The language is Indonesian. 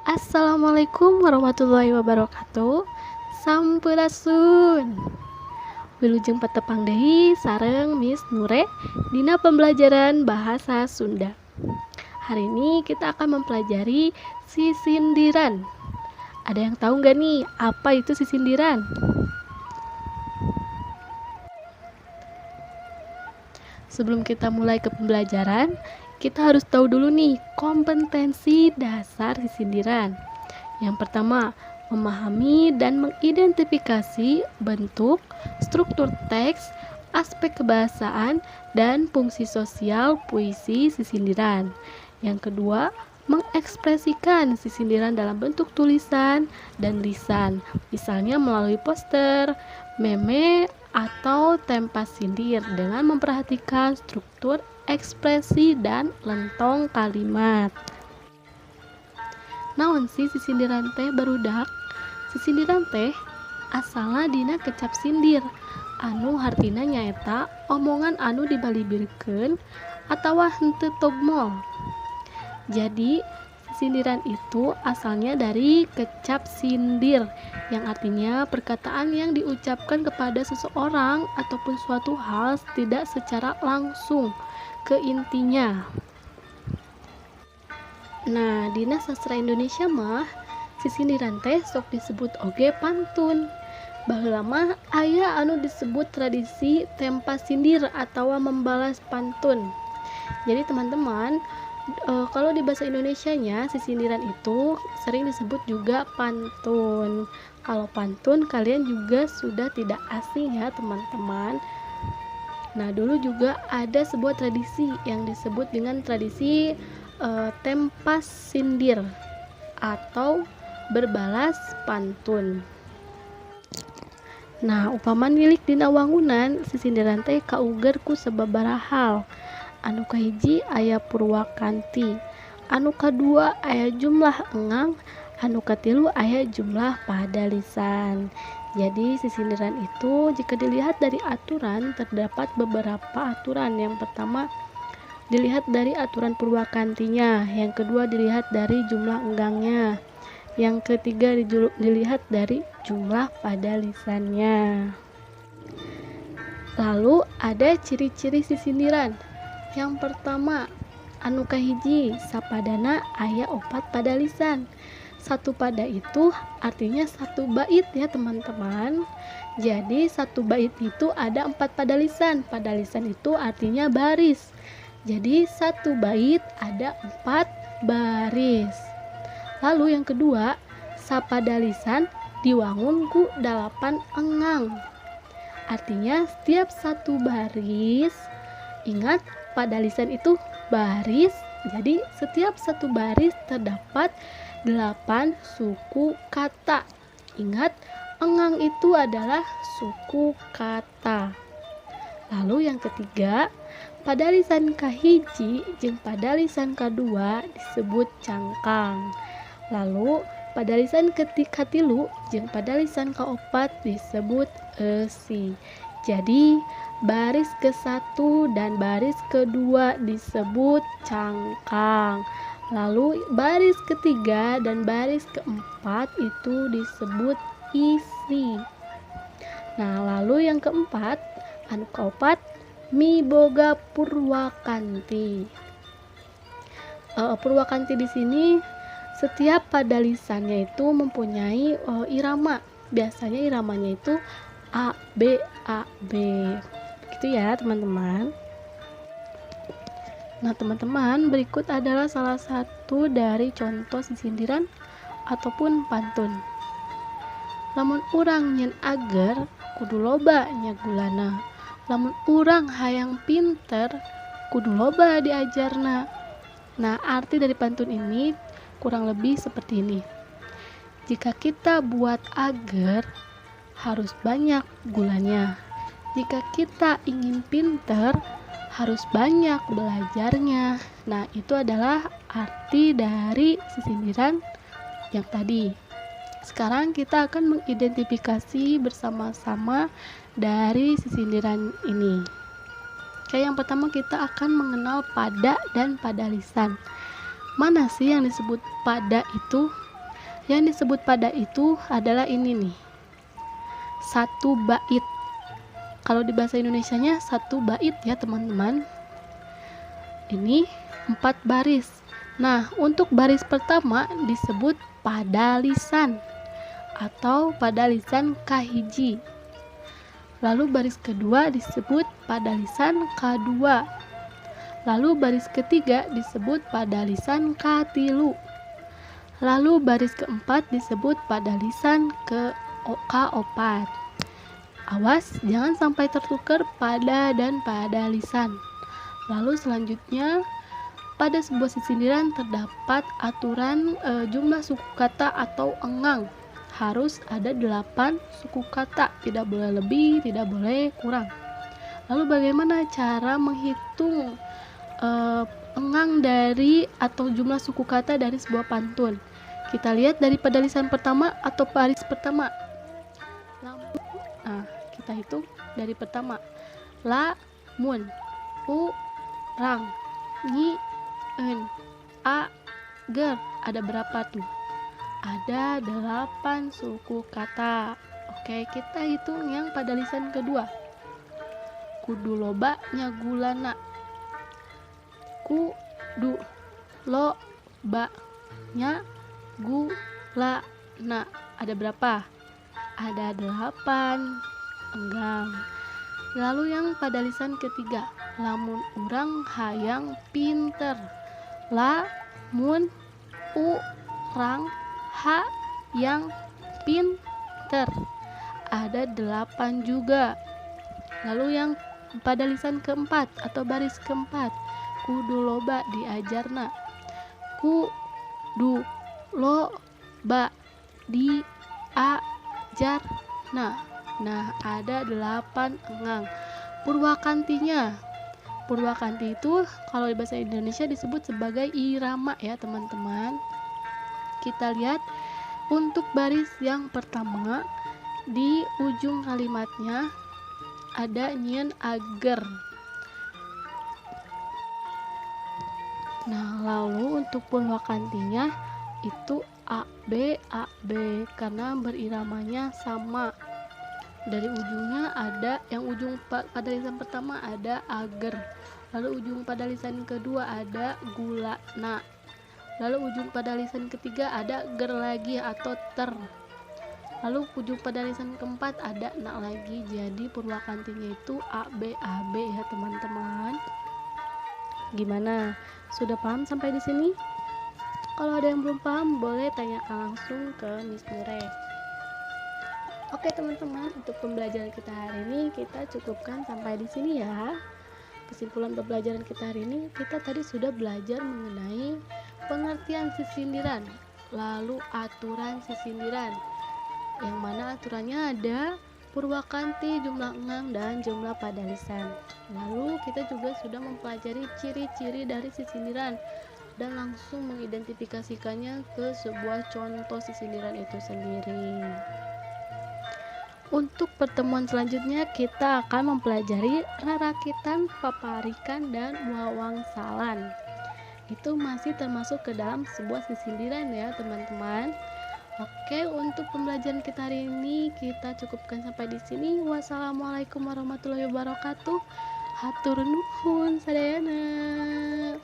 Assalamualaikum warahmatullahi wabarakatuh. Sampurasun. Wilujeng patepang deui sareng Miss Nure dina pembelajaran bahasa Sunda. Hari ini kita akan mempelajari sisindiran. Ada yang tahu nggak nih apa itu sisindiran? Sebelum kita mulai ke pembelajaran, kita harus tahu dulu nih kompetensi dasar sisindiran. Yang pertama, memahami dan mengidentifikasi bentuk, struktur teks, aspek kebahasaan, dan fungsi sosial puisi sisindiran. Yang kedua, mengekspresikan sisindiran dalam bentuk tulisan dan lisan, misalnya melalui poster, meme, atau tempas sindir dengan memperhatikan struktur, ekspresi, dan lentong kalimat. Naon sih sisindiran teh barudak? Sisindiran teh asalna dina kecap sindir anu hartina nyaeta omongan anu dibalibirkeun atawa henteu togmol. Jadi sindiran itu asalnya dari kecap sindir yang artinya perkataan yang diucapkan kepada seseorang ataupun suatu hal tidak secara langsung ke intinya. Nah, dina sastra Indonesia mah sisindiran teh sok disebut oge pantun. Baheula mah aya anu disebut tradisi tempas sindir atawa membalas pantun. Jadi teman-teman, kalau di bahasa Indonesianya sisindiran itu sering disebut juga pantun. Kalau pantun kalian juga sudah tidak asing ya teman-teman. Nah, dulu juga ada sebuah tradisi yang disebut dengan tradisi tempas sindir atau berbalas pantun. Nah, upaman milik dina wangunan sisindiran teh kauger ku sababaraha hal. Anu kahiji aya Purwakanti, anu kadua aya jumlah engang, anu katilu aya jumlah padalisan. Jadi sisindiran itu jika dilihat dari aturan terdapat beberapa aturan. Yang pertama dilihat dari aturan Purwakantinya, yang kedua dilihat dari jumlah enggangnya, yang ketiga dilihat dari jumlah padalisannya. Lalu ada ciri-ciri sisindiran. Yang pertama, anu kahiji sapadana aya 4 padalisan. Satu pada itu artinya satu bait ya teman-teman. Jadi satu bait itu ada 4 padalisan. Padalisan itu artinya baris. Jadi satu bait ada 4 baris. Lalu yang kedua, sapadalisan diwangun ku 8 engang. Artinya setiap satu baris, ingat padalisan itu baris, jadi setiap satu baris terdapat 8 suku kata. Ingat, engang itu adalah suku kata. Lalu yang ketiga, padalisan kahiji jeung padalisan kadua disebut cangkang. Lalu padalisan katilu jeung padalisan kaopat disebut eusi. Jadi baris ke-1 dan baris kedua disebut cangkang. Lalu baris ketiga dan baris keempat itu disebut isi. Nah, lalu yang keempat, anu kaopat miboga Purwakanti. Purwakanti di sini setiap padalisannya itu mempunyai irama. Biasanya iramanya itu A B A B. Gitu ya, teman-teman. Nah, teman-teman, berikut adalah salah satu dari contoh sisindiran ataupun pantun. Lamun urang nyen ager kudu loba nya gulana. Lamun urang hayang pinter kudu loba diajarna. Nah, arti dari pantun ini kurang lebih seperti ini. Jika kita buat agar harus banyak gulanya. Jika kita ingin pinter harus banyak belajarnya. Nah, itu adalah arti dari sisindiran yang tadi. Sekarang kita akan mengidentifikasi bersama-sama dari sisindiran ini. Oke, yang pertama kita akan mengenal pada dan padalisan. Mana sih yang disebut pada itu? Yang disebut pada itu adalah ini nih, satu bait. Kalau di bahasa Indonesianya satu bait ya teman-teman. Ini 4 baris. Nah, untuk baris pertama disebut pada lisan atau pada lisan kahiji. Lalu baris kedua disebut pada lisan kadua. Lalu baris ketiga disebut pada lisan katilu. Lalu baris keempat disebut pada lisan kaopat. Awas jangan sampai tertukar pada dan pada lisan. Lalu selanjutnya pada sebuah sisindiran terdapat aturan jumlah suku kata atau engang. Harus ada 8 suku kata, tidak boleh lebih, tidak boleh kurang. Lalu bagaimana cara menghitung engang dari atau jumlah suku kata dari sebuah pantun? Kita lihat dari pada lisan pertama atau baris pertama. Nah, kita hitung dari pertama. Lamun, urang, nyieun, ager. Ada berapa tuh? Ada 8 suku kata. Oke, kita hitung yang pada lisan kedua. Kudu loba nyagulana. Kudu loba nyagulana. Ada berapa? Ada 8 enggang. Lalu yang pada lisan ketiga, lamun urang hayang pinter. Lamun urang hayang pinter. Ada 8 juga. Lalu yang pada lisan keempat atau baris keempat, kudu loba diajarna. Kudu loba diajarna. Nah, ada 8 engang. Purwakantinya. Purwakanti itu kalau di bahasa Indonesia disebut sebagai irama ya teman-teman. Kita lihat untuk baris yang pertama di ujung kalimatnya ada nyieun ager. Nah, lalu untuk purwakantinya itu AB karena beriramanya sama. Dari ujungnya ada yang ujung pada lisan pertama ada ager. Lalu ujung pada lisan kedua ada gulana. Lalu ujung pada lisan ketiga ada ger lagi atau ter. Lalu ujung pada lisan keempat ada na lagi. Jadi purwakantinya itu AB ya teman-teman. Gimana? Sudah paham sampai di sini? Kalau ada yang belum paham boleh tanyakan langsung ke Miss Nure. Oke teman-teman, untuk pembelajaran kita hari ini kita cukupkan sampai di sini ya. Kesimpulan pembelajaran kita hari ini, kita tadi sudah belajar mengenai pengertian sisindiran, lalu aturan sisindiran, yang mana aturannya ada purwakanti, jumlah engang, dan jumlah pada lisan. Lalu kita juga sudah mempelajari ciri-ciri dari sisindiran dan langsung mengidentifikasikannya ke sebuah contoh sisindiran itu sendiri. Untuk pertemuan selanjutnya kita akan mempelajari rarakitan, paparikan, dan wawangsalan. Itu masih termasuk ke dalam sebuah sisindiran ya teman-teman. Oke, untuk pembelajaran kita hari ini kita cukupkan sampai di sini. Wassalamualaikum warahmatullahi wabarakatuh. Hatur nuhun sadayana.